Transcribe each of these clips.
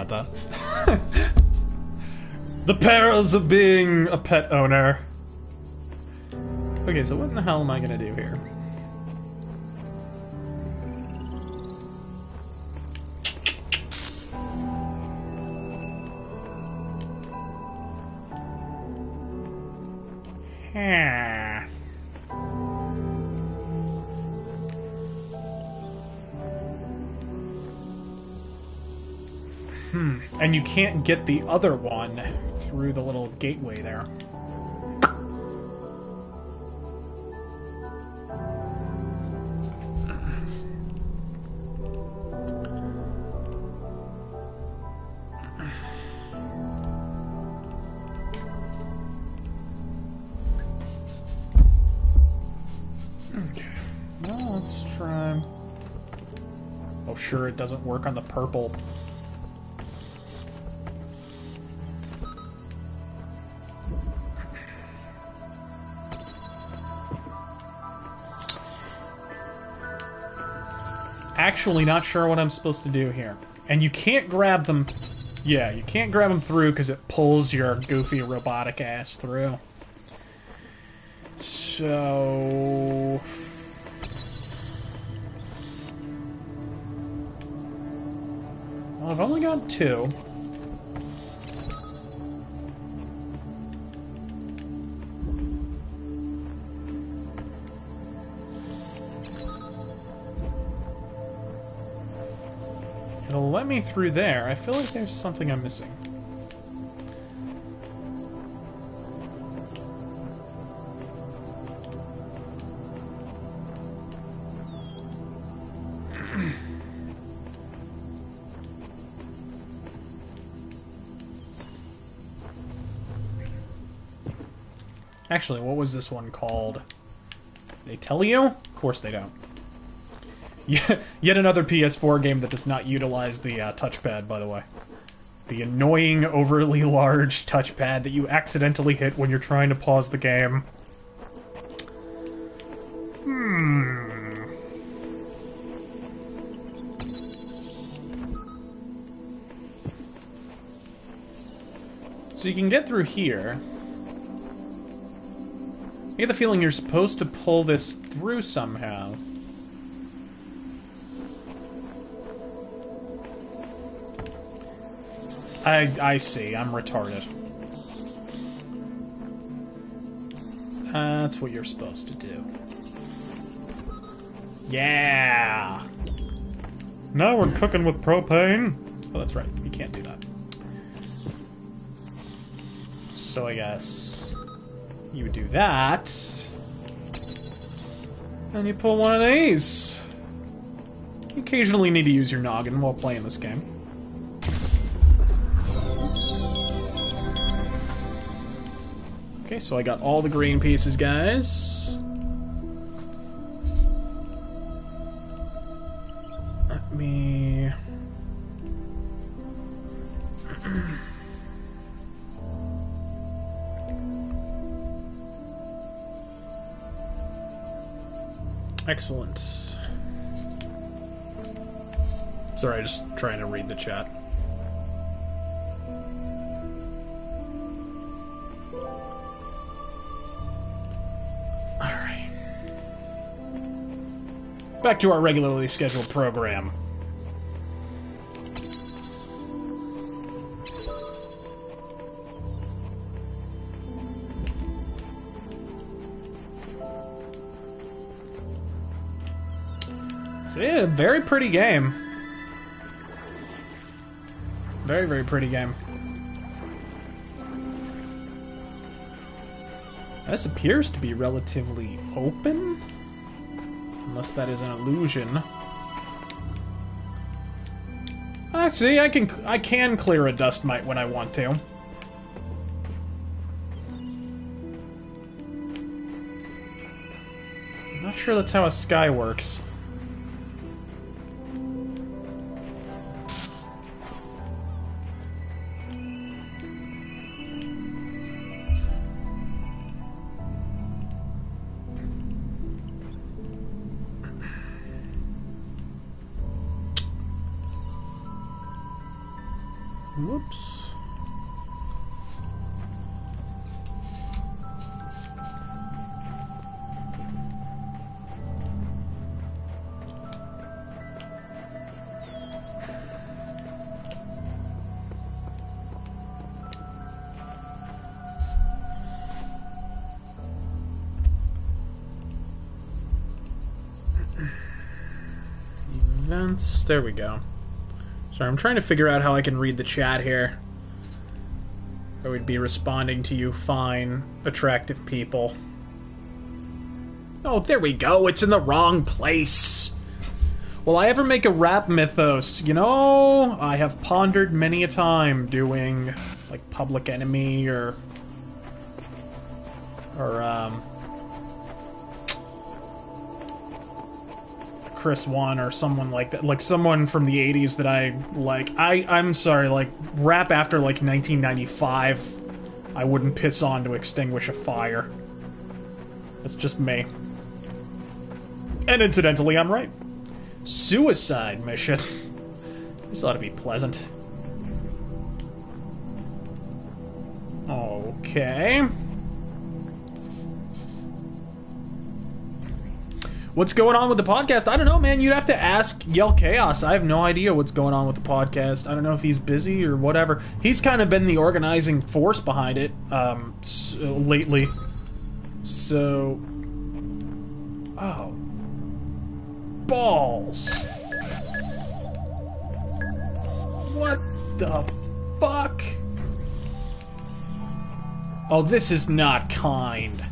about that. The perils of being a pet owner. Okay, so what in the hell am I gonna do here? And you can't get the other one through the little gateway there. Okay, well, let's try... Oh, sure, it doesn't work on the purple. Actually not sure what I'm supposed to do here. And you can't grab them... Yeah, you can't grab them through because it pulls your goofy robotic ass through. So... Well, I've only got 2. It'll let me through there. I feel like there's something I'm missing. Actually, what was this one called? They tell you? Of course they don't. Yet another PS4 game that does not utilize the touchpad, by the way. The annoying, overly large touchpad that you accidentally hit when you're trying to pause the game. So you can get through here. I get the feeling you're supposed to pull this through somehow. I see. I'm retarded. That's what you're supposed to do. Yeah! Now we're cooking with propane. Oh, that's right. You can't do that. So I guess you would do that. And you pull one of these. You occasionally need to use your noggin while playing this game. Okay, so I got all the green pieces, guys. Let me... Excellent. Sorry, just trying to read the chat. Back to our regularly scheduled program. So yeah, very pretty game. Very, very pretty game. This appears to be relatively open. Unless that is an illusion. I see, I can clear a dust mite when I want to. I'm not sure that's how a sky works. Whoops. Events. There we go. Sorry, I'm trying to figure out how I can read the chat here. I would be responding to you fine, attractive people. Oh, there we go. It's in the wrong place. Will I ever make a rap mythos? You know, I have pondered many a time doing, like, Public Enemy or Chris One or someone like that, like someone from the 80s that I like. I'm sorry, like, rap after like 1995 I wouldn't piss on to extinguish a fire. That's just me. And incidentally, I'm right. Suicide mission. This ought to be pleasant. Okay. What's going on with the podcast? I don't know, man. You'd have to ask Yell Chaos. I have no idea what's going on with the podcast. I don't know if he's busy or whatever. He's kind of been the organizing force behind it lately. So... Oh. Balls. What the fuck? Oh, this is not kind.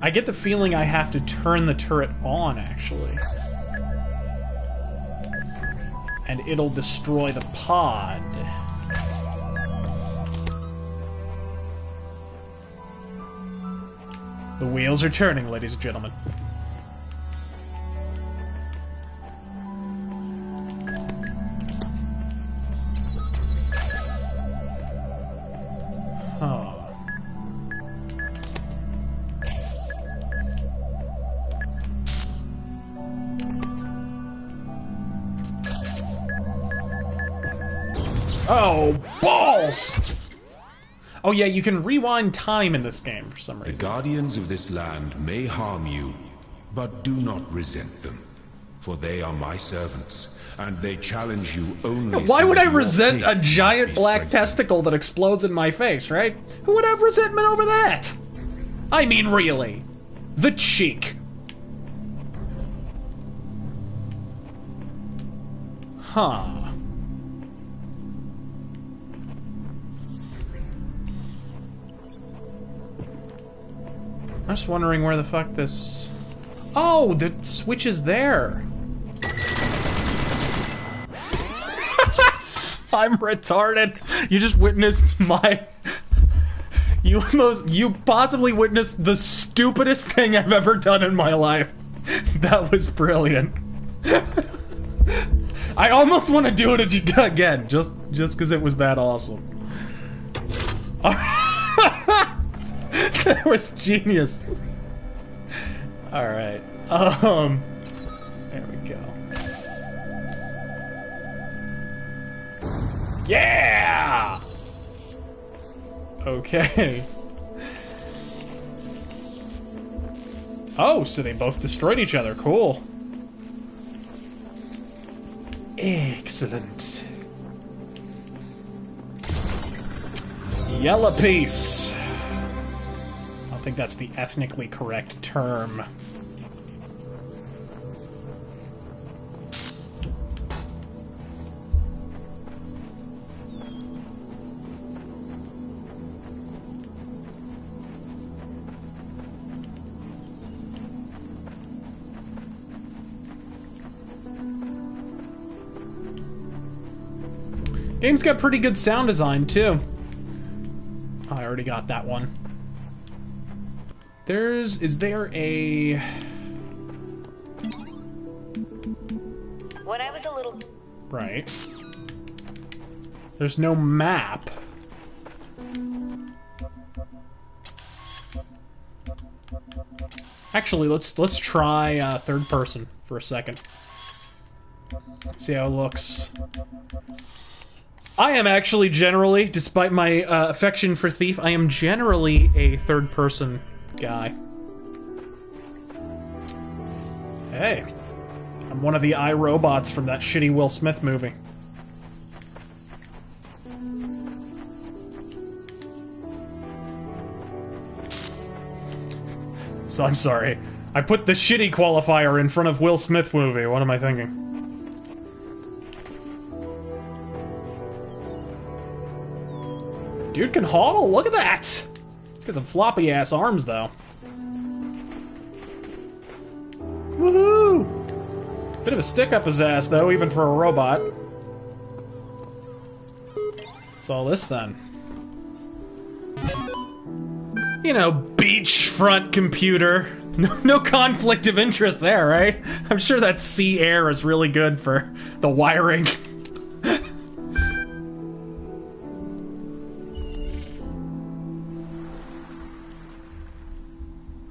I get the feeling I have to turn the turret on, actually. And it'll destroy the pod. The wheels are turning, ladies and gentlemen. Huh. Oh, balls! Oh yeah, you can rewind time in this game for some reason. The guardians of this land may harm you, but do not resent them. For they are my servants, and they challenge you only. Why so would that I your resent a faith giant may black strengthen. testicle that explodes in my face, right? Who would have resentment over that? I mean, really. The cheek. Huh. I'm just wondering where the fuck this... Oh, the switch is there. I'm retarded. You just witnessed my... You possibly witnessed the stupidest thing I've ever done in my life. That was brilliant. I almost want to do it again, just because it was that awesome. That was genius. Alright. There we go. Yeah! Okay. Oh, so they both destroyed each other. Cool. Excellent. Yellow piece. I think that's the ethnically correct term. Game's got pretty good sound design, too. Oh, I already got that one. Is there a... When I was a little... Right. There's no map. Actually, let's try third person for a second. See how it looks. I am actually generally, despite my affection for Thief, I am generally a third person guy. Hey, I'm one of the iRobots from that shitty Will Smith movie. So I'm sorry. I put the shitty qualifier in front of Will Smith movie. What am I thinking? Dude can haul. Look at that. He's got some floppy ass arms though. Woohoo! Bit of a stick up his ass though, even for a robot. What's all this then? You know, beachfront computer. No conflict of interest there, right? I'm sure that sea air is really good for the wiring.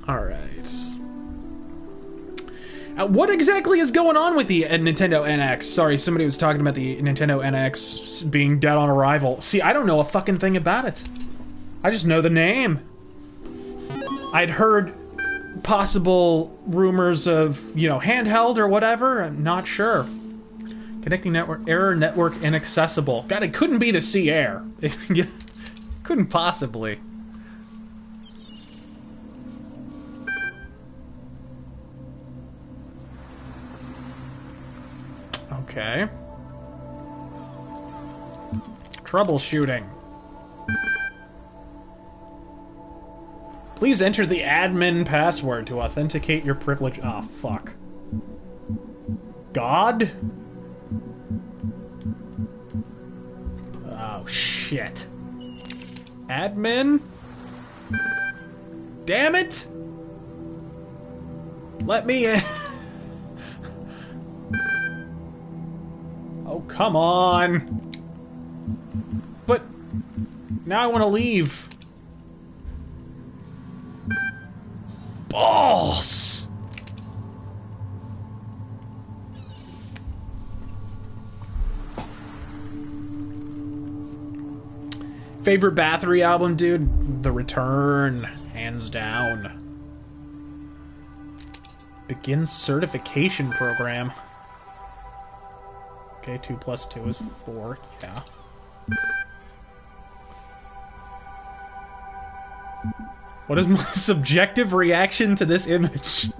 Alright. What exactly is going on with the Nintendo NX? Sorry, somebody was talking about the Nintendo NX being dead on arrival. See, I don't know a fucking thing about it. I just know the name. I'd heard possible rumors of, you know, handheld or whatever. I'm not sure. Connecting network error, network inaccessible. God, it couldn't be the sea air. It couldn't possibly. Okay. Troubleshooting. Please enter the admin password to authenticate your privilege. Ah, oh, fuck. God? Oh, shit. Admin? Damn it! Let me in. Oh, come on. But now I want to leave. Balls! Favorite Bathory album, dude? The Return. Hands down. Begin certification program. Okay, 2 plus 2 is 4. Yeah. What is my subjective reaction to this image?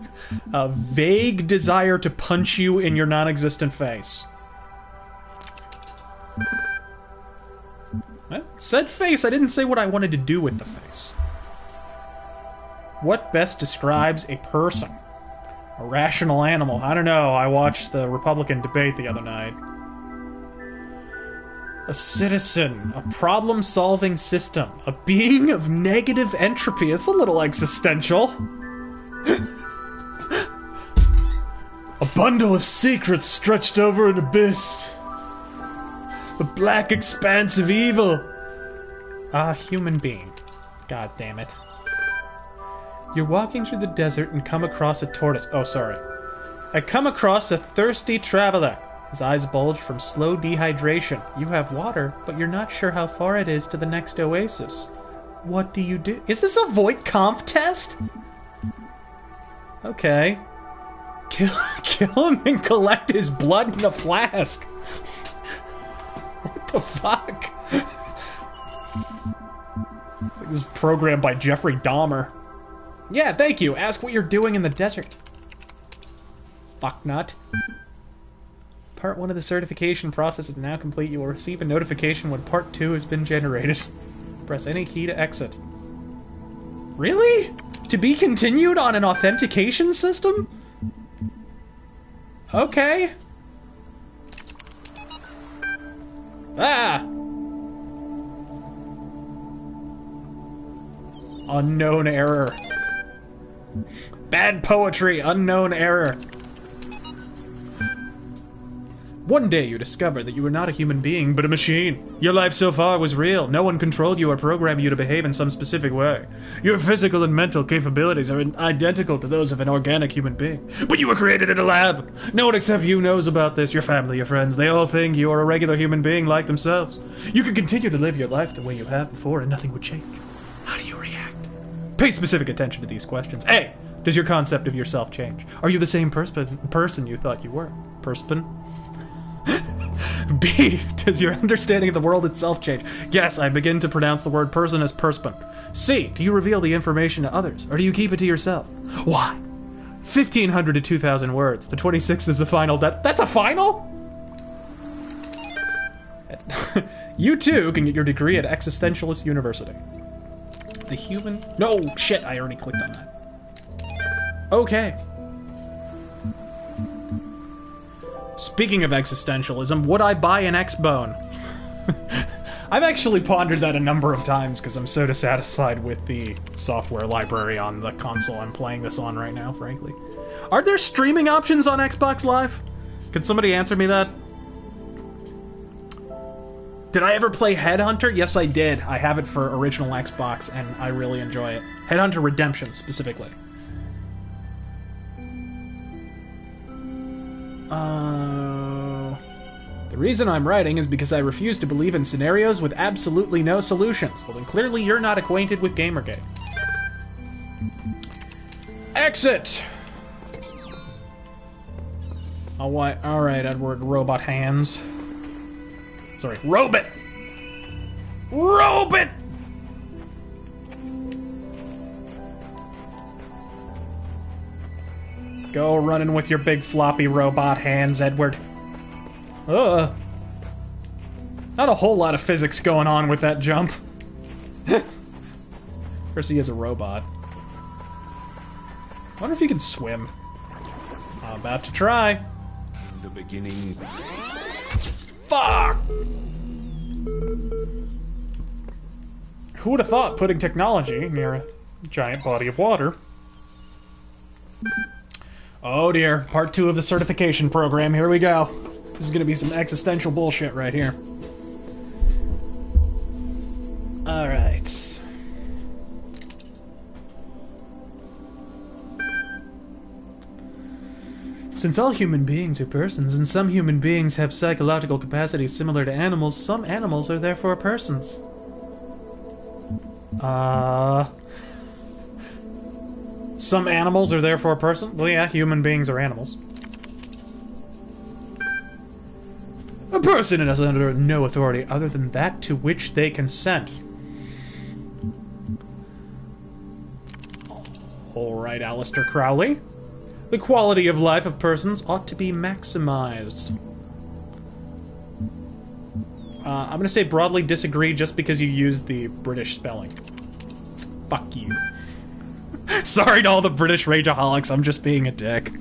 A vague desire to punch you in your non-existent face. Said face, I didn't say what I wanted to do with the face. What best describes a person? A rational animal. I don't know, I watched the Republican debate the other night. A citizen, a problem-solving system, a being of negative entropy. It's a little existential. A bundle of secrets stretched over an abyss. The black expanse of evil. A human being. God damn it. You're walking through the desert and come across a tortoise. Oh, sorry. I come across a thirsty traveler. His eyes bulge from slow dehydration. You have water, but you're not sure how far it is to the next oasis. What do you do? Is this a Voight-Kampff test? Okay. Kill him and collect his blood in a flask. What the fuck? This is programmed by Jeffrey Dahmer. Yeah, thank you. Ask what you're doing in the desert. Fucknut. Part 1 of the certification process is now complete. You will receive a notification when Part 2 has been generated. Press any key to exit. Really? To be continued on an authentication system? Okay. Ah! Unknown error. Bad poetry, unknown error. One day you discovered that you were not a human being, but a machine. Your life so far was real. No one controlled you or programmed you to behave in some specific way. Your physical and mental capabilities are identical to those of an organic human being. But you were created in a lab. No one except you knows about this. Your family, your friends, they all think you are a regular human being like themselves. You can continue to live your life the way you have before and nothing would change. How do you react? Pay specific attention to these questions. A. Does your concept of yourself change? Are you the same person you thought you were? Person? B. Does your understanding of the world itself change? Yes, I begin to pronounce the word person as perspon. C. Do you reveal the information to others, or do you keep it to yourself? Why? 1,500 to 2,000 words. The 26th is the final. That's a final? You too can get your degree at Existentialist University. The human... No, shit, I already clicked on that. Okay. Speaking of existentialism, would I buy an X-Bone? I've actually pondered that a number of times because I'm so dissatisfied with the software library on the console I'm playing this on right now, frankly. Are there streaming options on Xbox Live? Can somebody answer me that? Did I ever play Headhunter? Yes, I did. I have it for original Xbox, and I really enjoy it. Headhunter Redemption, specifically. The reason I'm writing is because I refuse to believe in scenarios with absolutely no solutions. Well, then clearly you're not acquainted with Gamergate. Exit! Alright, Edward RobotHands. Sorry, Robot! Robot! Go running with your big floppy robot hands, Edward. Not a whole lot of physics going on with that jump. First he is a robot. I wonder if he can swim. I'm about to try. The beginning. Fuck! Who would have thought putting technology near a giant body of water? Oh dear, part 2 of the certification program, here we go. This is gonna be some existential bullshit right here. Alright. Since all human beings are persons, and some human beings have psychological capacities similar to animals, some animals are therefore persons. Some animals are therefore persons? Well, yeah, human beings are animals. A person is under no authority other than that to which they consent. Alright, Aleister Crowley. The quality of life of persons ought to be maximized. I'm gonna say broadly disagree just because you used the British spelling. Fuck you. Sorry to all the British Rageaholics, I'm just being a dick.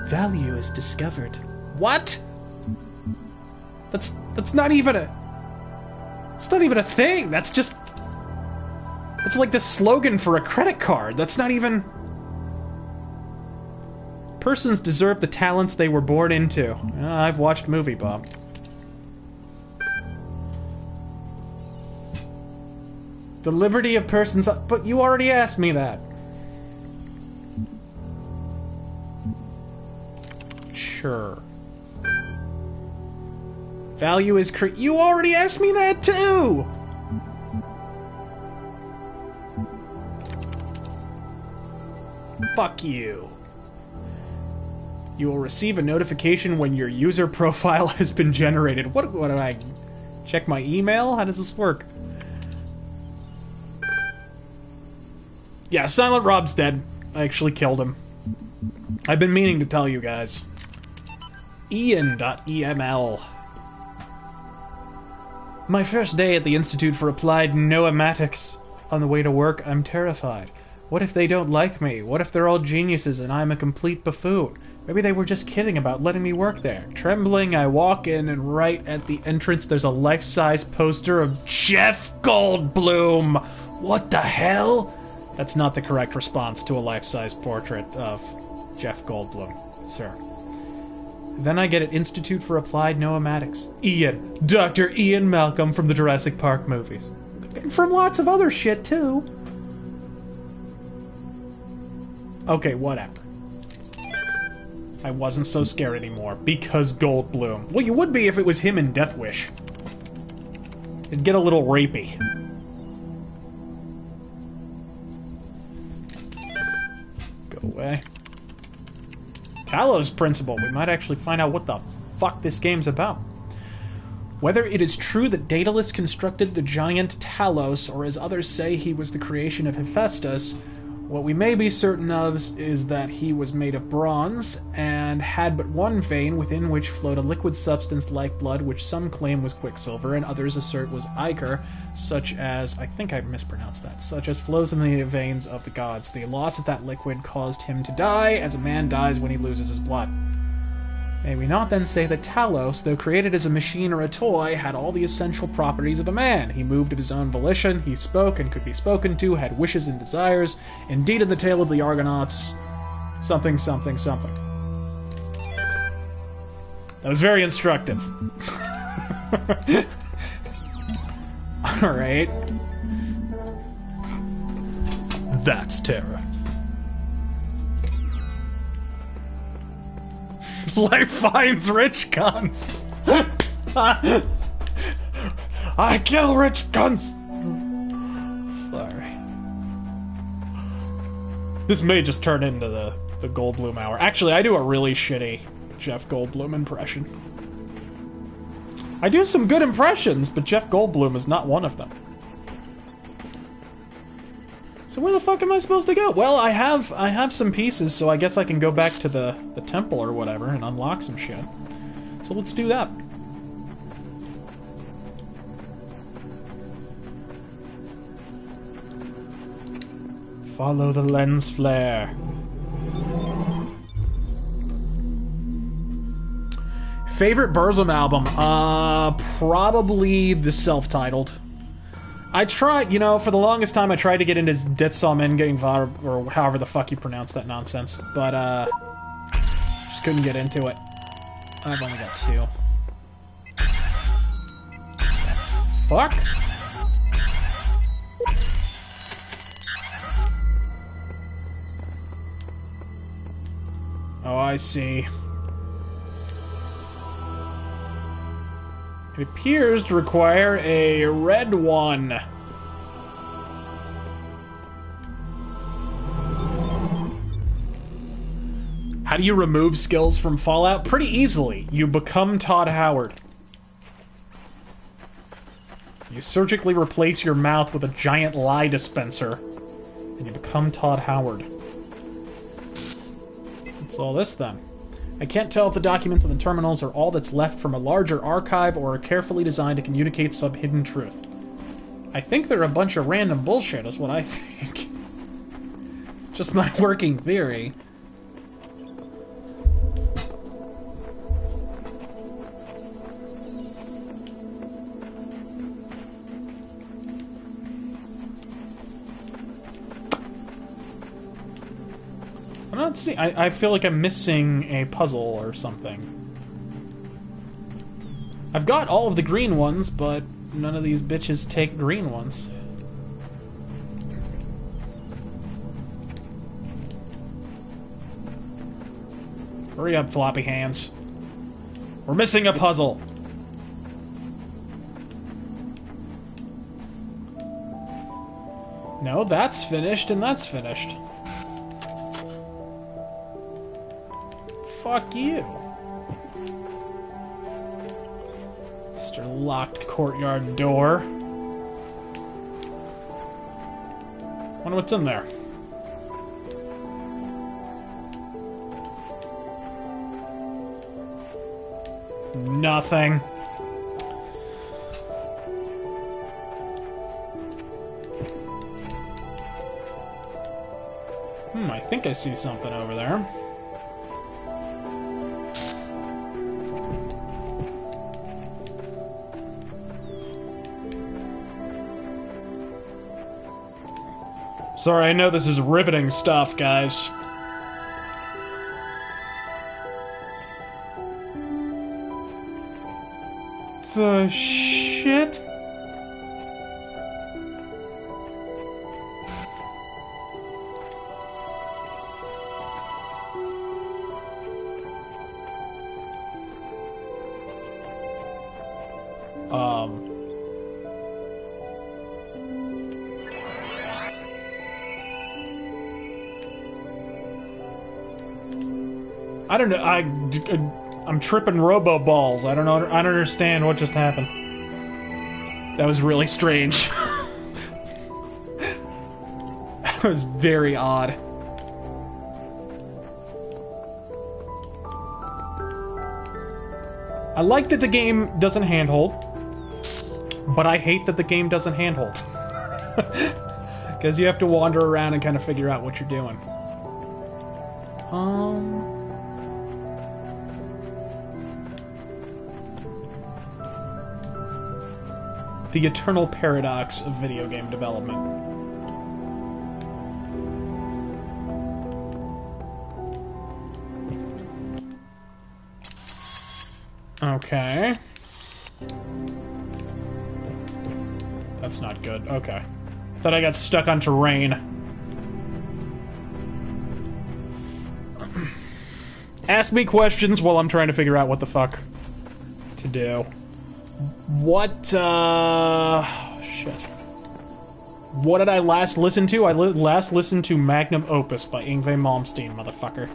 Value is discovered. What? That's not even a... It's not even a thing, that's just... It's like the slogan for a credit card. That's not even... Persons deserve the talents they were born into. I've watched Movie Bob. The liberty of persons... But you already asked me that. Sure. Value is You already asked me that too! Fuck you. You will receive a notification when your user profile has been generated. What do I... Check my email? How does this work? Yeah, Silent Rob's dead. I actually killed him. I've been meaning to tell you guys. Ian.eml. My first day at the Institute for Applied Noematics. On the way to work, I'm terrified. What if they don't like me? What if they're all geniuses and I'm a complete buffoon? Maybe they were just kidding about letting me work there. Trembling, I walk in, and right at the entrance there's a life-size poster of Jeff Goldblum! What the hell? That's not the correct response to a life-size portrait of Jeff Goldblum. sir. Then I get at Institute for Applied Noematics. Ian. Dr. Ian Malcolm from the Jurassic Park movies. And from lots of other shit, too. Okay, whatever. I wasn't so scared anymore, because Goldblum. Well, you would be if it was him in Death Wish. It'd get a little rapey. Go away. Talos principle. We might actually find out what the fuck this game's about. Whether it is true that Daedalus constructed the giant Talos, or as others say he was the creation of Hephaestus, what we may be certain of is that he was made of bronze, and had but one vein within which flowed a liquid substance like blood, which some claim was quicksilver, and others assert was ichor, such as, I think I mispronounced that, such as flows in the veins of the gods. The loss of that liquid caused him to die, as a man dies when he loses his blood. May we not then say that Talos, though created as a machine or a toy, had all the essential properties of a man? He moved of his own volition, he spoke and could be spoken to, had wishes and desires. Indeed, in the tale of the Argonauts, something, something, something. That was very instructive. Alright. That's terror. Life finds rich cunts. I kill rich cunts. Sorry. This may just turn into the Goldblum hour. Actually, I do a really shitty Jeff Goldblum impression. I do some good impressions, but Jeff Goldblum is not one of them. So where the fuck am I supposed to go? Well, I have some pieces, so I guess I can go back to the temple or whatever and unlock some shit. So let's do that. Follow the lens flare. Favorite Burzum album? Probably the self-titled. I tried, you know, for the longest time I tried to get into Detsamengengvar, or however the fuck you pronounce that nonsense, but, just couldn't get into it. I've only got 2. Fuck? Oh, I see. It appears to require a red one. How do you remove skills from Fallout? Pretty easily. You become Todd Howard. You surgically replace your mouth with a giant lie dispenser, and you become Todd Howard. What's all this, then? I can't tell if the documents in the terminals are all that's left from a larger archive or are carefully designed to communicate some hidden truth. I think they're a bunch of random bullshit, is what I think. It's just my working theory. I'm not seeing... I feel like I'm missing a puzzle or something. I've got all of the green ones, but none of these bitches take green ones. Hurry up, floppy hands. We're missing a puzzle. No, that's finished, and that's finished. Fuck you. Mr. Locked courtyard door. Wonder what's in there. Nothing. I think I see something over there. Sorry, I know this is riveting stuff, guys. the shit? I don't know. I'm tripping robo balls. I don't know. I don't understand what just happened. That was really strange. That was very odd. I like that the game doesn't handhold, but I hate that the game doesn't handhold. Because you have to wander around and kind of figure out what you're doing. The eternal paradox of video game development. Okay. That's not good. Okay. Thought I got stuck on terrain. Ask me questions while I'm trying to figure out what the fuck to do. What, shit. What did I last listen to? I last listened to Magnum Opus by Yngwie Malmsteen, motherfucker.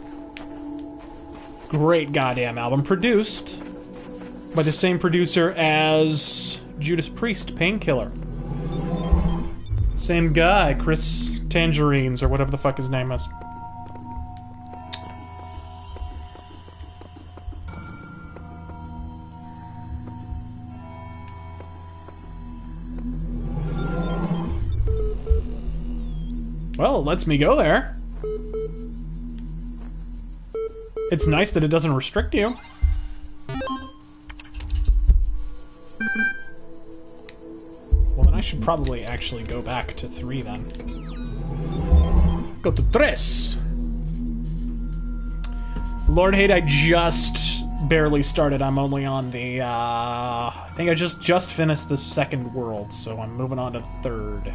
Great goddamn album. Produced by the same producer as Judas Priest, Painkiller. Same guy, Chris Tangerines, or whatever the fuck his name is. Well, it lets me go there. It's nice that it doesn't restrict you. Well, then I should probably actually go back to 3 then. Go to 3. Lord Hate, I just barely started. I'm only on the, I think I just finished the 2nd world, so I'm moving on to 3rd.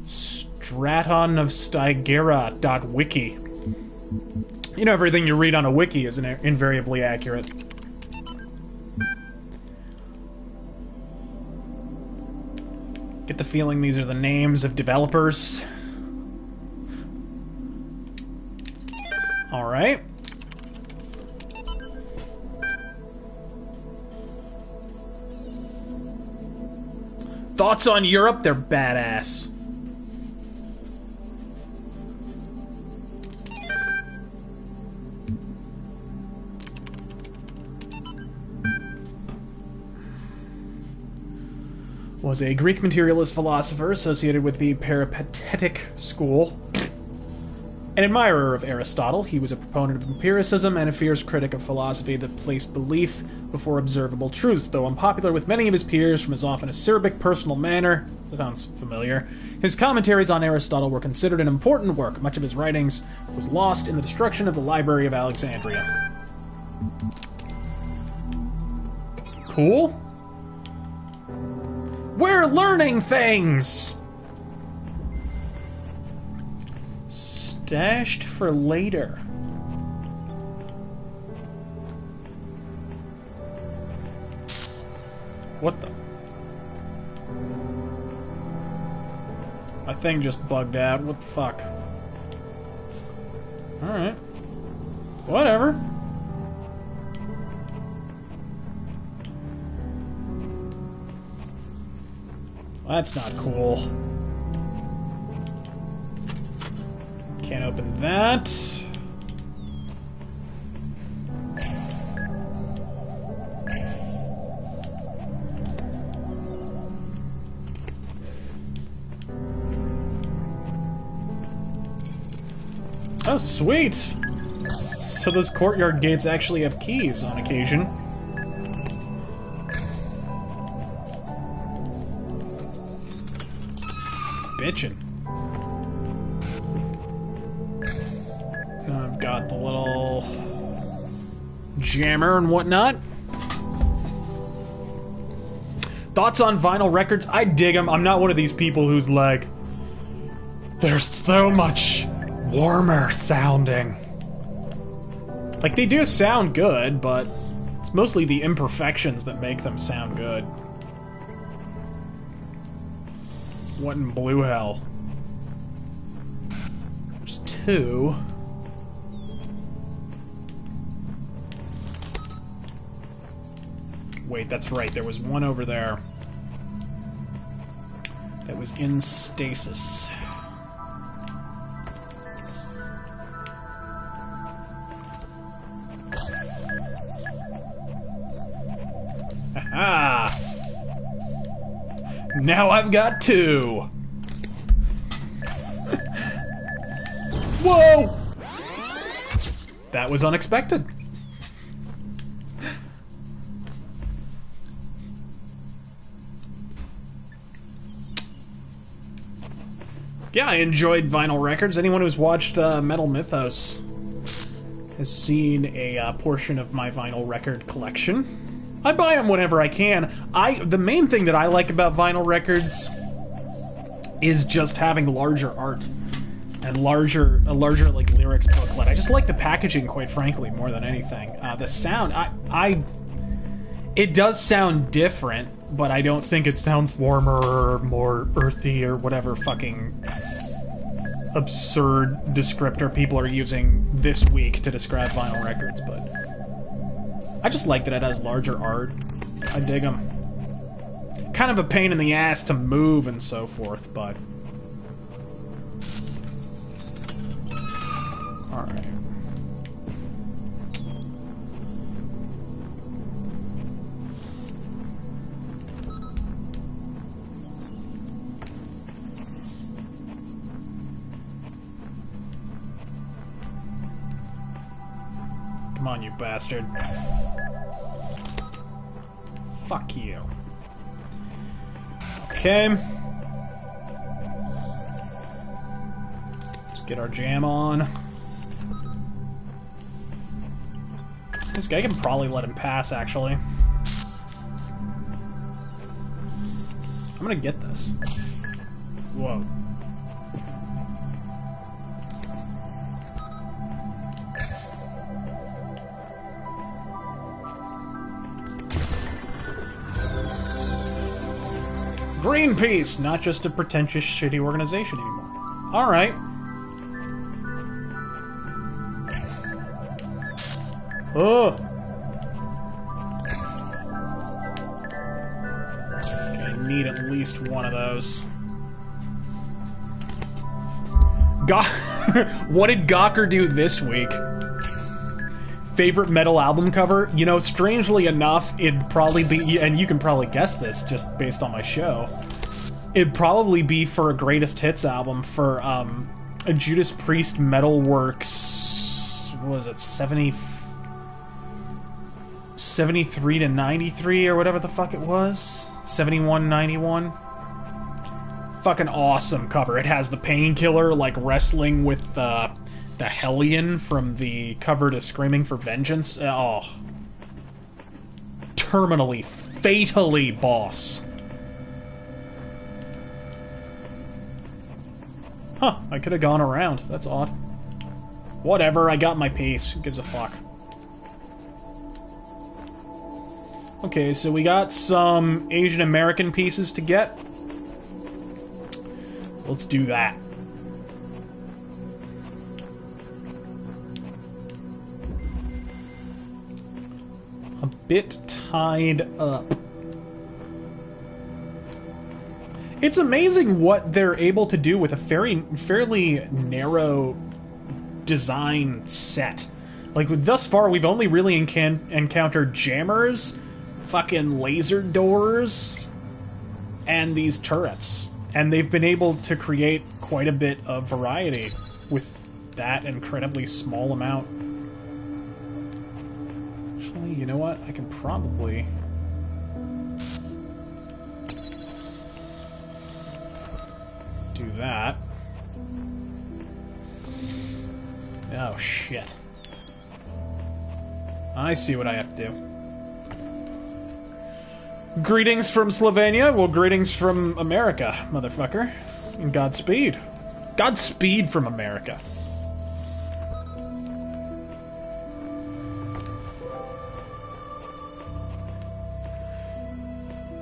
Straton of Stygera.wiki. You know, everything you read on a wiki is invariably accurate. Get the feeling these are the names of developers. Alright. Thoughts on Europe? They're badass. Was a Greek materialist philosopher associated with the Peripatetic school. An admirer of Aristotle, he was a proponent of empiricism and a fierce critic of philosophy that placed belief before observable truths. Though unpopular with many of his peers from his often acerbic personal manner, that sounds familiar, his commentaries on Aristotle were considered an important work. Much of his writings was lost in the destruction of the Library of Alexandria. Cool. We're learning things! Stashed for later. What the? My thing just bugged out. What the fuck? Alright. Whatever. That's not cool. Can't open that. Oh, sweet! So those courtyard gates actually have keys on occasion. itching. I've got the little jammer and whatnot. Thoughts on vinyl records? I dig them. I'm not one of these people who's like, they're so much warmer sounding. Like, they do sound good, but it's mostly the imperfections that make them sound good. What in blue hell? There's 2. Wait, that's right. There was one over there that was in stasis. Aha! Now I've got 2. Whoa! That was unexpected. Yeah, I enjoyed vinyl records. Anyone who's watched Metal Mythos has seen a portion of my vinyl record collection. I buy them whenever I can. The main thing that I like about vinyl records is just having larger art and a larger like lyrics booklet. I just like the packaging, quite frankly, more than anything. The sound, it does sound different, but I don't think it sounds warmer or more earthy or whatever fucking absurd descriptor people are using this week to describe vinyl records, but I just like that it has larger art. I dig them. Kind of a pain in the ass to move and so forth, but... Alright. Come on, you bastard. Fuck you. Okay. Let's get our jam on. This guy can probably let him pass, actually. I'm gonna get this. Whoa. Greenpeace! Not just a pretentious, shitty organization anymore. Alright. Oh! Okay, I need at least one of those. What did Gawker do this week? Favorite metal album cover? You know, strangely enough, it'd probably be, and you can probably guess this just based on my show, it'd probably be for a greatest hits album for a Judas Priest Metalworks, what was it, 73 to 93 or whatever the fuck it was? 71, 91? Fucking awesome cover. It has the Painkiller, like, wrestling with the Hellion from the cover to Screaming for Vengeance. Oh. Terminally, fatally boss. Huh, I could have gone around. That's odd. Whatever, I got my piece. Who gives a fuck? Okay, so we got some Asian American pieces to get. Let's do that. A bit tied up. It's amazing what they're able to do with a fairly narrow design set. Like, thus far, we've only really encountered jammers, fucking laser doors, and these turrets. And they've been able to create quite a bit of variety with that incredibly small amount. Actually, you know what? I can probably... do that. Oh, shit. I see what I have to do. Greetings from Slovenia? Well, greetings from America, motherfucker. And Godspeed. Godspeed from America.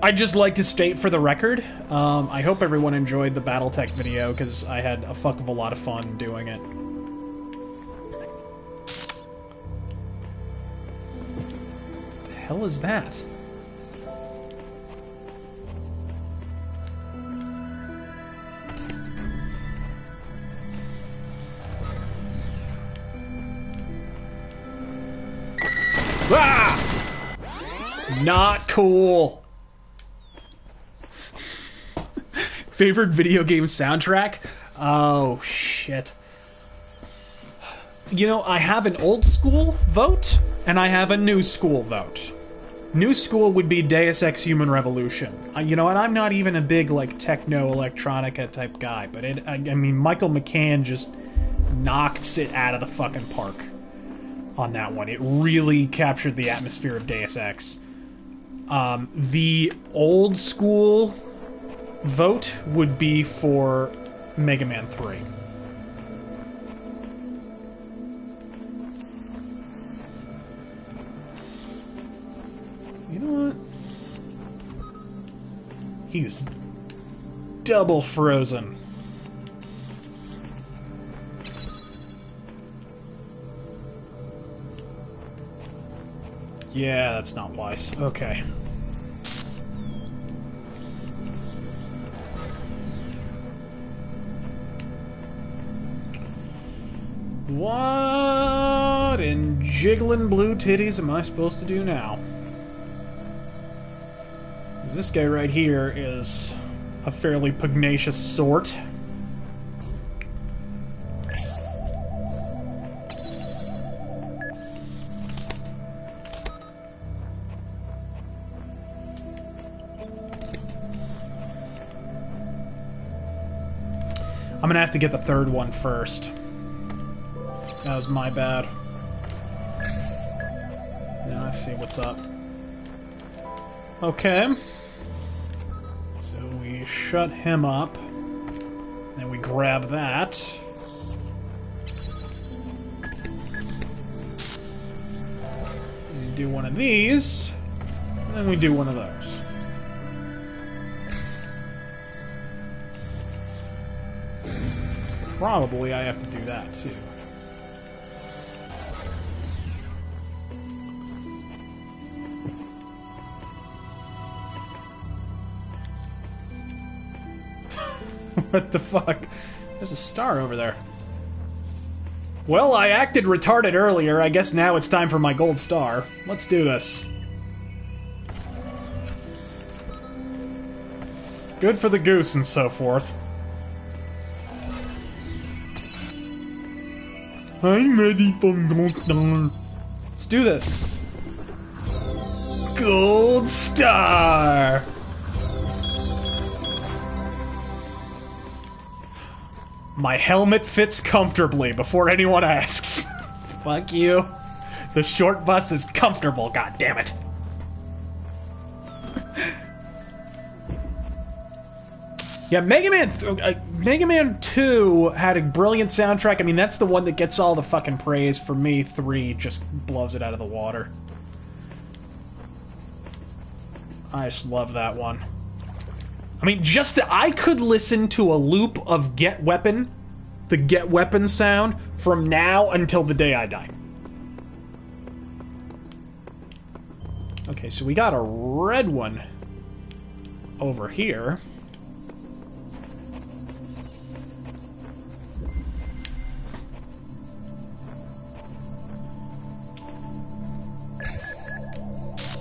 I'd just like to state for the record, I hope everyone enjoyed the Battletech video, because I had a fuck of a lot of fun doing it. What the hell is that? Ah! Not cool. Favorite video game soundtrack? Oh, shit. You know, I have an old school vote, and I have a new school vote. New school would be Deus Ex Human Revolution. You know, and I'm not even a big, like, techno-electronica type guy, but I mean, Michael McCann just knocked it out of the fucking park on that one. It really captured the atmosphere of Deus Ex. The old school vote would be for Mega Man 3. You know what? He's double frozen. Yeah, that's not wise. Okay. What in jiggling blue titties am I supposed to do now? This guy right here is a fairly pugnacious sort. I'm gonna have to get the third one first. That was my bad. Now I see what's up. Okay. So we shut him up. Then we grab that. We do one of these. And then we do one of those. Probably I have to do that too. What the fuck? There's a star over there. Well, I acted retarded earlier. I guess now it's time for my gold star. Let's do this. Good for the goose and so forth. I'm ready for gold star. Let's do this. Gold star! My helmet fits comfortably before anyone asks. Fuck you. The short bus is comfortable, goddammit. Yeah, Mega Man 2 had a brilliant soundtrack. I mean, that's the one that gets all the fucking praise. For me, 3 just blows it out of the water. I just love that one. I mean, I could listen to a loop of Get Weapon, the Get Weapon sound, from now until the day I die. Okay, so we got a red one over here.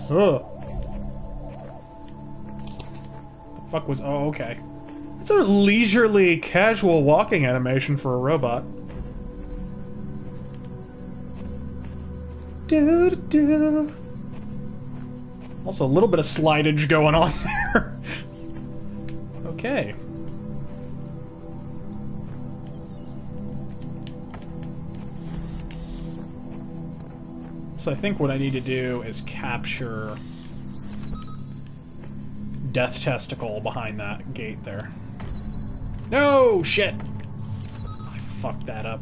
Oh. Fuck was... Oh, okay. It's a leisurely, casual walking animation for a robot. Doo-doo-doo. Also, a little bit of slidage going on there. Okay. So I think what I need to do is capture Death Testicle behind that gate there. No! Shit! I fucked that up.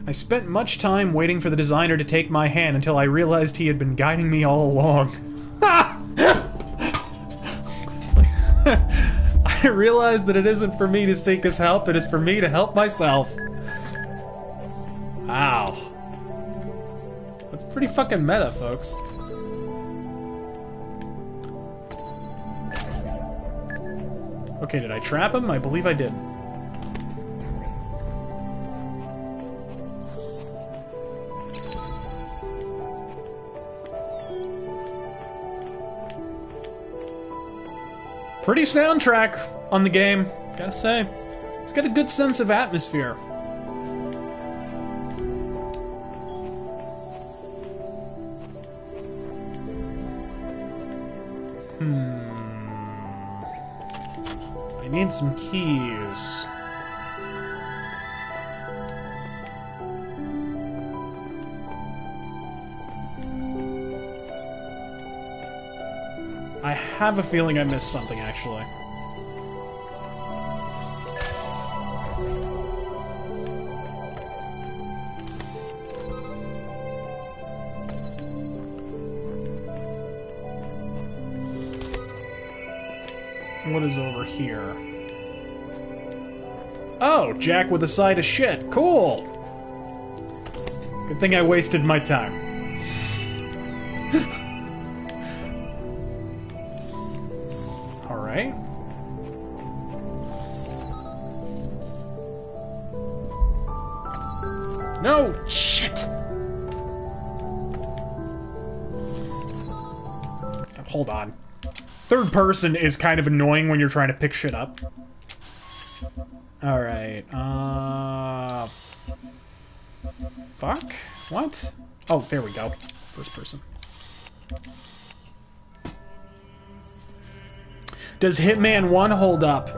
I spent much time waiting for the designer to take my hand until I realized he had been guiding me all along. I realized that it isn't for me to seek his help, it is for me to help myself. Wow. That's pretty fucking meta, folks. Okay, did I trap him? I believe I did. Pretty soundtrack on the game, gotta say. It's got a good sense of atmosphere. I need some keys. I have a feeling I missed something, actually. What is over here? Oh, Jack with a side of shit. Cool! Good thing I wasted my time. Alright. No! Shit! Hold on. Third person is kind of annoying when you're trying to pick shit up. Alright, fuck? What? Oh, there we go. First person. Does Hitman 1 hold up?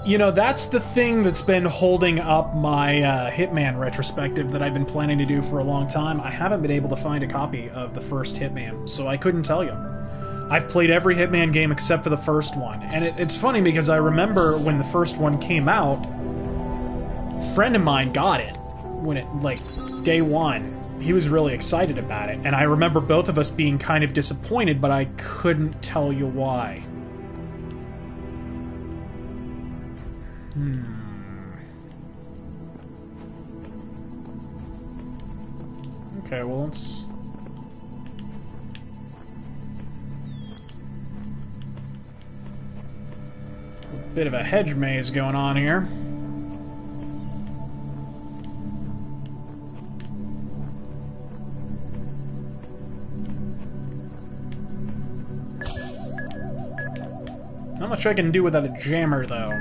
You know, that's the thing that's been holding up my Hitman retrospective that I've been planning to do for a long time. I haven't been able to find a copy of the first Hitman, so I couldn't tell you. I've played every Hitman game except for the first one, and it's funny because I remember when the first one came out, a friend of mine got it when it, like, day one. He was really excited about it, and I remember both of us being kind of disappointed, but I couldn't tell you why. Okay, well, let's... Bit of a hedge maze going on here. Not much I can do without a jammer, though.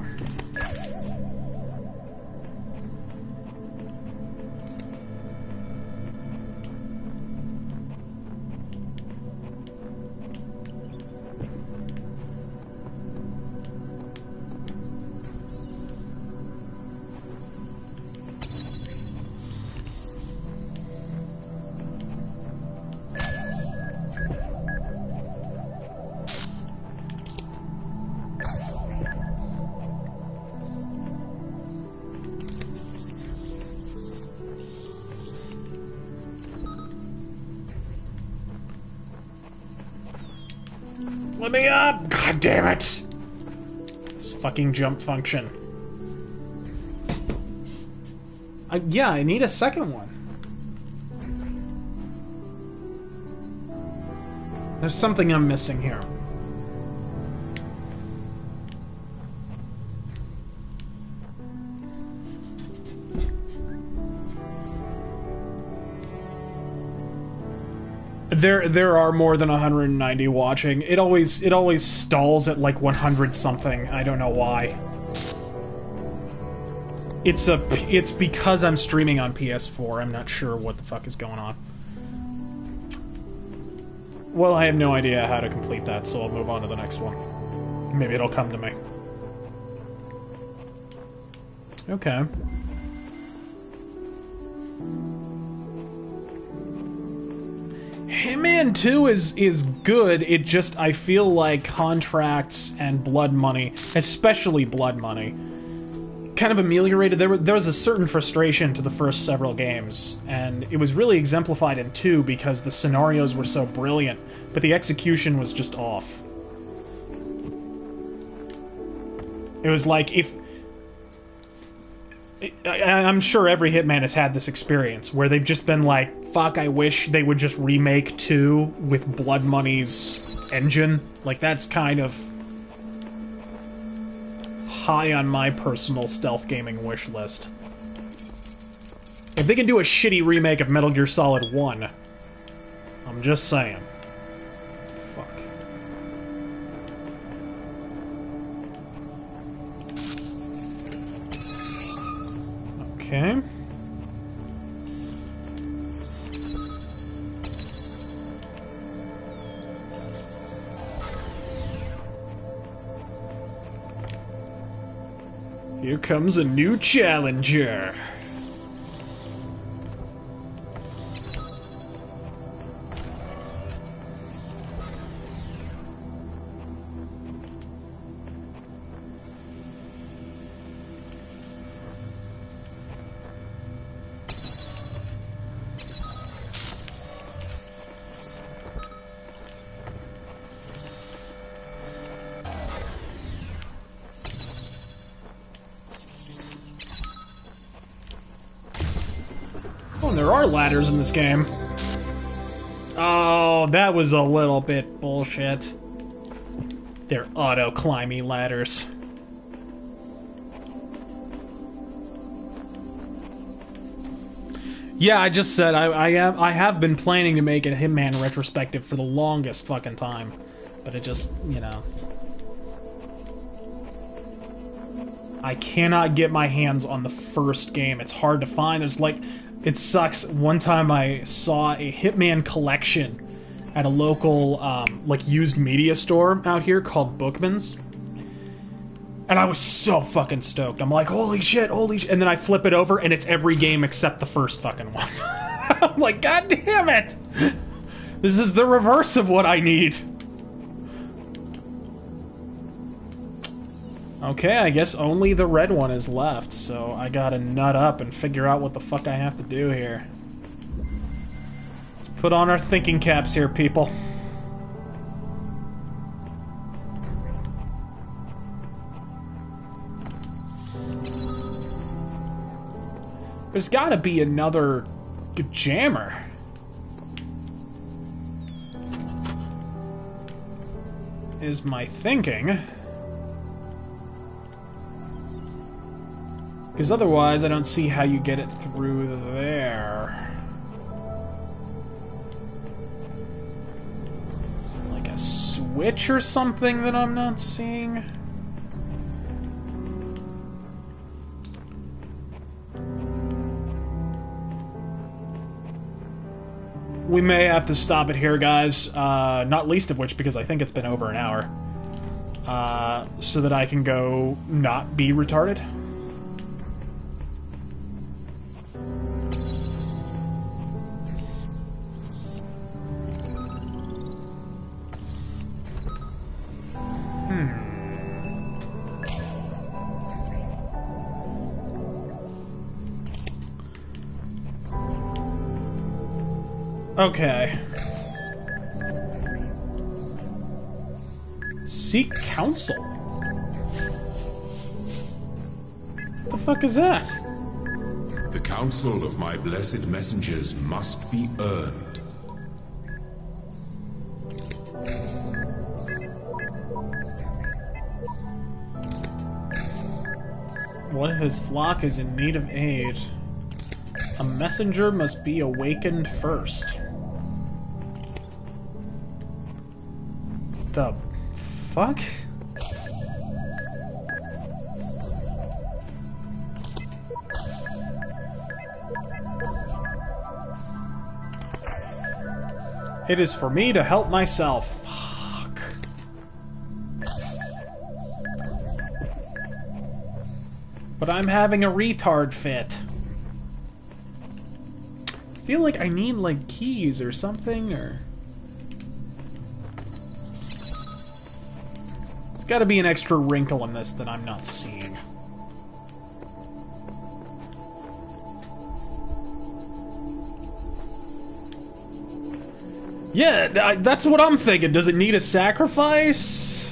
Let me up! God damn it! This fucking jump function. Yeah, I need a second one. There's something I'm missing here. There are more than 190 watching. It always stalls at like 100 something. I don't know why. It's because I'm streaming on PS4. I'm not sure what the fuck is going on. Well, I have no idea how to complete that, so I'll move on to the next one. Maybe it'll come to me. Okay. Hitman 2 is good. It just, I feel like contracts and blood money, especially blood money, kind of ameliorated. There was a certain frustration to the first several games, and it was really exemplified in 2 because the scenarios were so brilliant, but the execution was just off. It was like, if... I'm sure every Hitman has had this experience, where they've just been like, fuck, I wish they would just remake 2 with Blood Money's engine. Like, that's kind of high on my personal stealth gaming wish list. If they can do a shitty remake of Metal Gear Solid 1, I'm just saying. Fuck. Okay. Here comes a new challenger. Oh, there are ladders in this game. Oh, that was a little bit bullshit. They're auto-climby ladders. Yeah, I just said I have been planning to make a Hitman retrospective for the longest fucking time. But it just, you know... I cannot get my hands on the first game. It's hard to find. There's like... It sucks. One time I saw a Hitman collection at a local, like, used media store out here called Bookman's. And I was so fucking stoked. I'm like, holy shit, holy shit. And then I flip it over, and it's every game except the first fucking one. I'm like, god damn it! This is the reverse of what I need. Okay, I guess only the red one is left, so I gotta nut up and figure out what the fuck I have to do here. Let's put on our thinking caps here, people. There's gotta be another jammer. Is my thinking. Because otherwise, I don't see how you get it through there. Is there like a switch or something that I'm not seeing? We may have to stop it here, guys. Not least of which because I think it's been over an hour. So that I can go not be retarded. Okay. Seek counsel? What the fuck is that? The counsel of my blessed messengers must be earned. What if his flock is in need of aid? A messenger must be awakened first. The fuck? It is for me to help myself. Fuck. But I'm having a retard fit. I feel like I need, like, keys or something, or... gotta be an extra wrinkle in this that I'm not seeing. Yeah, that's what I'm thinking. Does it need a sacrifice?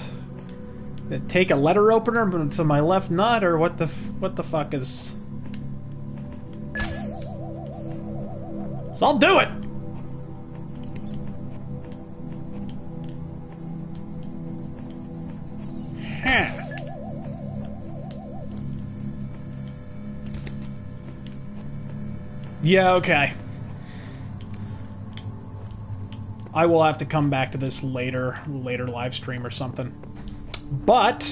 Take a letter opener to my left nut, or what the fuck is... So I'll do it! Huh. Yeah, okay. I will have to come back to this later live stream or something. But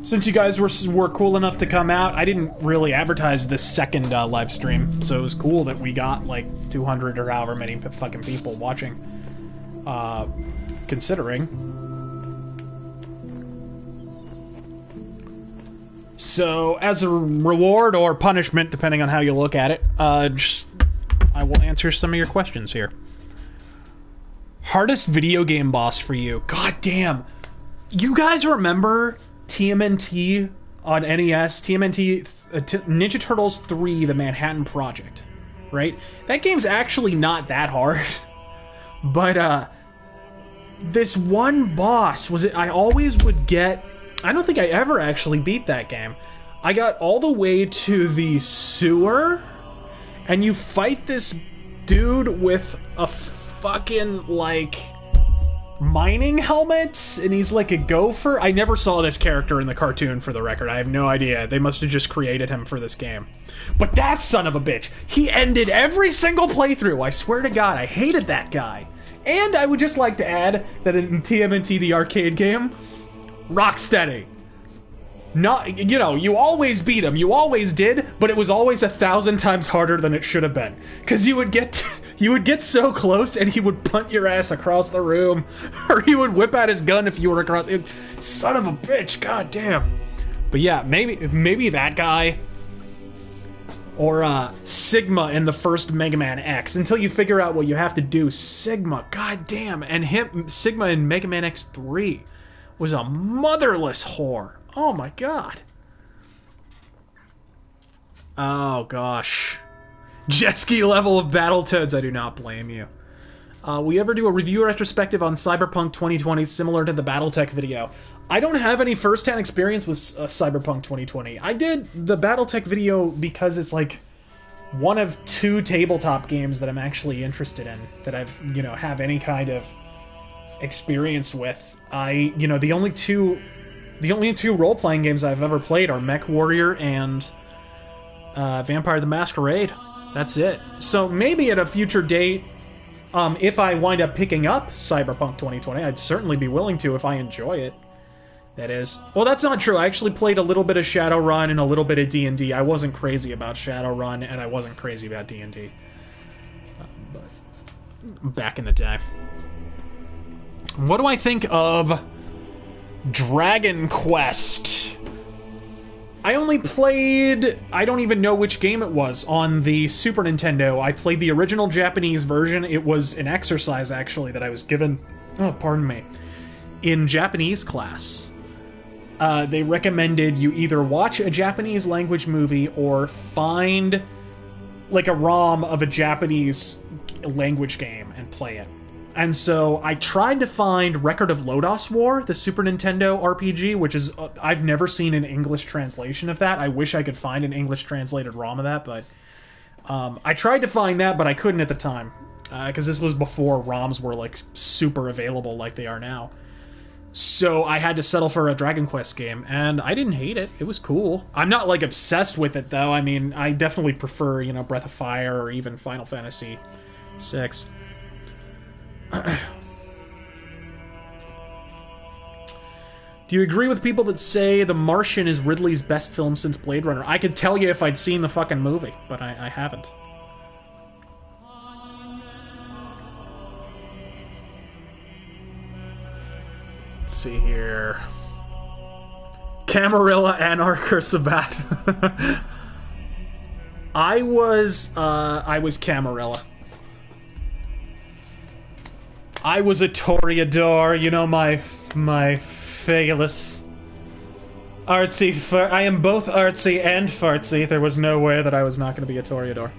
since you guys were cool enough to come out, I didn't really advertise this second live stream, so it was cool that we got like 200 or however many fucking people watching. Considering. So, as a reward or punishment, depending on how you look at it, I will answer some of your questions here. Hardest video game boss for you? God damn. You guys remember TMNT on NES? TMNT, Ninja Turtles 3, The Manhattan Project, right? That game's actually not that hard. But, this one boss, I always would get... I don't think I ever actually beat that game. I got all the way to the sewer, and you fight this dude with a fucking, like, mining helmet, and he's like a gopher. I never saw this character in the cartoon, for the record. I have no idea. They must have just created him for this game. But that son of a bitch, he ended every single playthrough. I swear to God, I hated that guy. And I would just like to add that in TMNT, the arcade game, Rocksteady. Not, you know, you always beat him, you always did, but it was always 1,000 times harder than it should have been. Because you would get so close and he would punt your ass across the room, or he would whip out his gun if you were across it. Son of a bitch, god damn. But yeah, maybe that guy, or Sigma in the first Mega Man X, until you figure out what you have to do. Sigma, god damn, and Sigma in Mega Man X3 was a motherless whore. Oh my god. Oh gosh. Jet ski level of Battletoads, I do not blame you. Will you ever do a review retrospective on Cyberpunk 2020 similar to the Battletech video? I don't have any first-hand experience with Cyberpunk 2020. I did the Battletech video because it's like one of 2 tabletop games that I'm actually interested in, that I've, you know, have any kind of experience with. The only two role-playing games I've ever played are MechWarrior and Vampire the Masquerade. That's it. So maybe at a future date, if I wind up picking up Cyberpunk 2020, I'd certainly be willing to if I enjoy it. That is. Well, that's not true. I actually played a little bit of Shadowrun and a little bit of D&D. I wasn't crazy about Shadowrun, and I wasn't crazy about D&D. But back in the day. What do I think of Dragon Quest? I only played... I don't even know which game it was on the Super Nintendo. I played the original Japanese version. It was an exercise, actually, that I was given... Oh, pardon me. In Japanese class. They recommended you either watch a Japanese language movie or find, like, a ROM of a Japanese language game and play it. And so I tried to find Record of Lodoss War, the Super Nintendo RPG, which is... I've never seen an English translation of that. I wish I could find an English translated ROM of that, but... I tried to find that, but I couldn't at the time. Because this was before ROMs were, like, super available like they are now. So I had to settle for a Dragon Quest game, and I didn't hate it. It was cool. I'm not, like, obsessed with it, though. I mean, I definitely prefer, you know, Breath of Fire or even Final Fantasy VI. Do you agree with people that say The Martian is Ridley's best film since Blade Runner? I could tell you if I'd seen the fucking movie, but I haven't. Let's see here. Camarilla, Anarch, or Sabat? I was Camarilla. I was a Toreador, you know, my fabulous. Artsy, I am both artsy and fartsy. There was no way that I was not going to be a Toreador.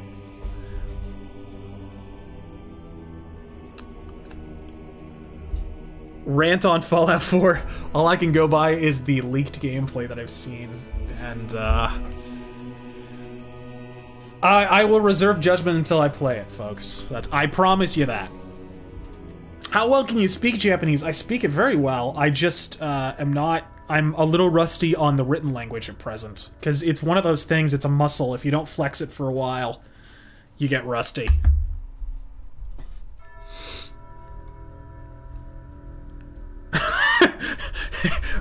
Rant on Fallout 4. All I can go by is the leaked gameplay that I've seen, and I will reserve judgment until I play it, folks. I promise you that. How well can you speak Japanese? I speak it very well. I just am not... I'm a little rusty on the written language at present. Because it's one of those things, it's a muscle. If you don't flex it for a while, you get rusty.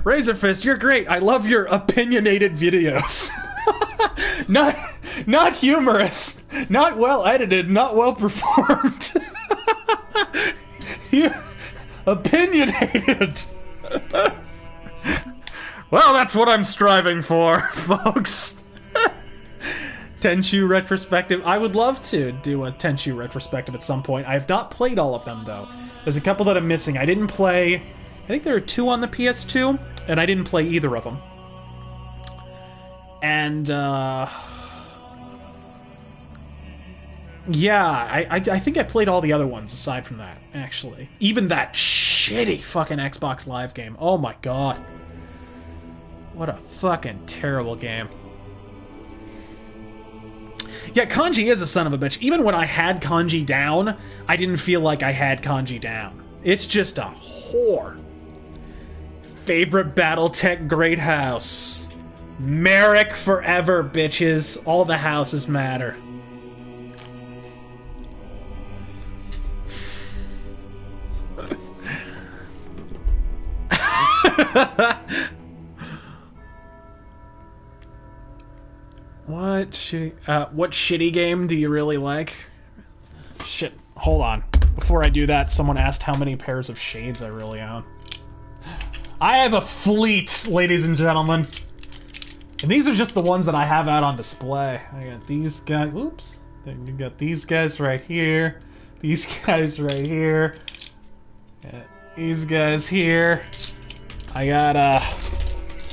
RazörFist, you're great. I love your opinionated videos. Not humorous. Not well edited. Not well performed. You opinionated. Well, that's what I'm striving for, folks. Tenchu retrospective. I would love to do a Tenchu retrospective at some point. I have not played all of them, though. There's a couple that I'm missing. I didn't play... I think there are 2 on the PS2, and I didn't play either of them. And, yeah, I think I played all the other ones aside from that, actually. Even that shitty fucking Xbox Live game. Oh my god. What a fucking terrible game. Yeah, kanji is a son of a bitch. Even when I had kanji down, I didn't feel like I had kanji down. It's just a whore. Favorite Battletech Great House. Merrick forever, bitches. All the houses matter. What shitty game do you really like? Shit, hold on. Before I do that, someone asked how many pairs of shades I really own. I have a fleet, ladies and gentlemen. And these are just the ones that I have out on display. I got these guys. Oops. Then you got these guys right here. These guys right here. Got these guys here. I got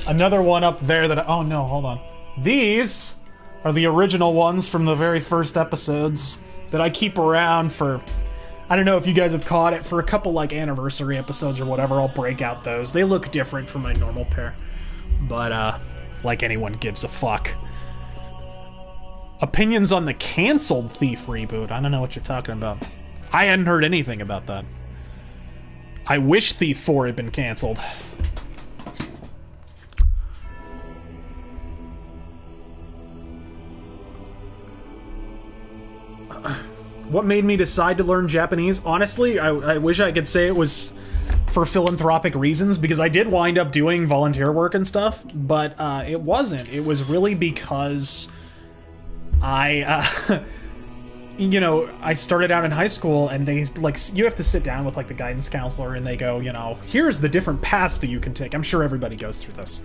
another one up there that oh no, hold on. These are the original ones from the very first episodes that I keep around for... I don't know if you guys have caught it. For a couple, like, anniversary episodes or whatever, I'll break out those. They look different from my normal pair. But, like anyone gives a fuck. Opinions on the canceled Thief reboot. I don't know what you're talking about. I hadn't heard anything about that. I wish Thief 4 had been canceled. What made me decide to learn Japanese? Honestly, I wish I could say it was for philanthropic reasons, because I did wind up doing volunteer work and stuff, but it wasn't. It was really because I, you know, I started out in high school, and they, like, you have to sit down with, like, the guidance counselor, and they go, you know, here's the different paths that you can take. I'm sure everybody goes through this.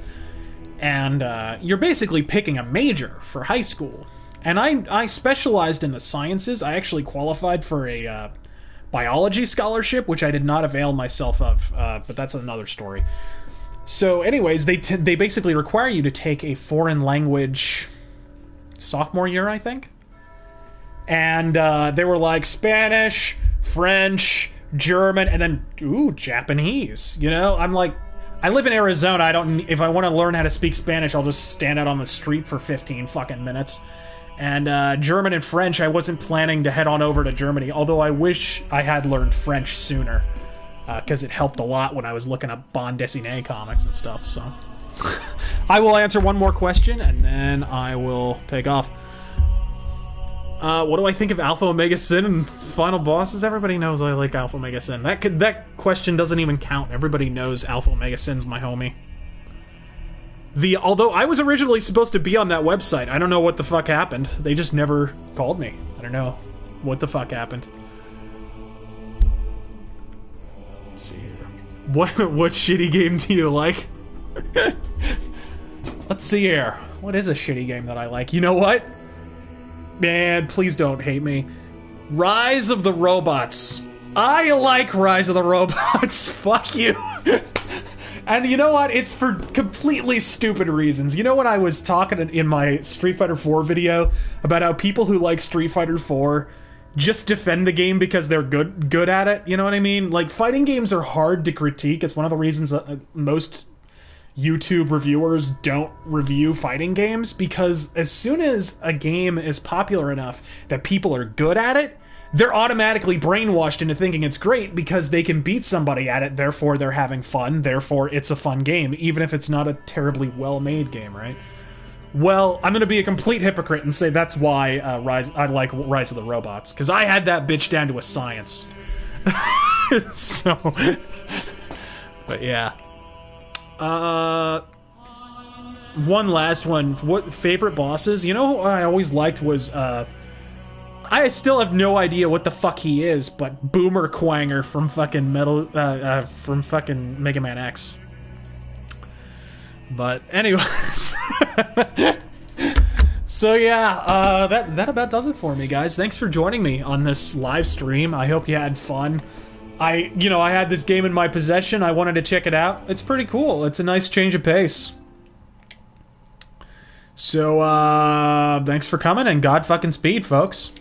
And you're basically picking a major for high school. And I specialized in the sciences. I actually qualified for a biology scholarship, which I did not avail myself of, but that's another story. So anyways, they basically require you to take a foreign language sophomore year, I think. And they were like Spanish, French, German, and then, ooh, Japanese. You know, I'm like, I live in Arizona. If I want to learn how to speak Spanish, I'll just stand out on the street for 15 fucking minutes. And German and French, I wasn't planning to head on over to Germany, although I wish I had learned French sooner, because it helped a lot when I was looking up bande dessinée comics and stuff, so... I will answer one more question, and then I will take off. What do I think of Alpha Omega Sin and Final Bosses? Everybody knows I like Alpha Omega Sin. That question doesn't even count. Everybody knows Alpha Omega Sin's my homie. Although I was originally supposed to be on that website, I don't know what the fuck happened. They just never called me. I don't know what the fuck happened. Let's see here. What shitty game do you like? Let's see here. What is a shitty game that I like? You know what? Man, please don't hate me. Rise of the Robots. I like Rise of the Robots. Fuck you. And you know what? It's for completely stupid reasons. You know when I was talking in my Street Fighter 4 video about how people who like Street Fighter 4 just defend the game because they're good at it? You know what I mean? Like, fighting games are hard to critique. It's one of the reasons that most YouTube reviewers don't review fighting games, because as soon as a game is popular enough that people are good at it, they're automatically brainwashed into thinking it's great because they can beat somebody at it, therefore they're having fun, therefore it's a fun game, even if it's not a terribly well-made game, right? Well, I'm gonna be a complete hypocrite and say that's why I like Rise of the Robots, because I had that bitch down to a science. So, but yeah. One last one. What favorite bosses? You know what I always liked was, I still have no idea what the fuck he is, but Boomer Quanger from fucking from fucking Mega Man X. But anyways. So yeah, that about does it for me, guys. Thanks for joining me on this live stream. I hope you had fun. I had this game in my possession. I wanted to check it out. It's pretty cool. It's a nice change of pace. So, thanks for coming, and God fucking speed, folks.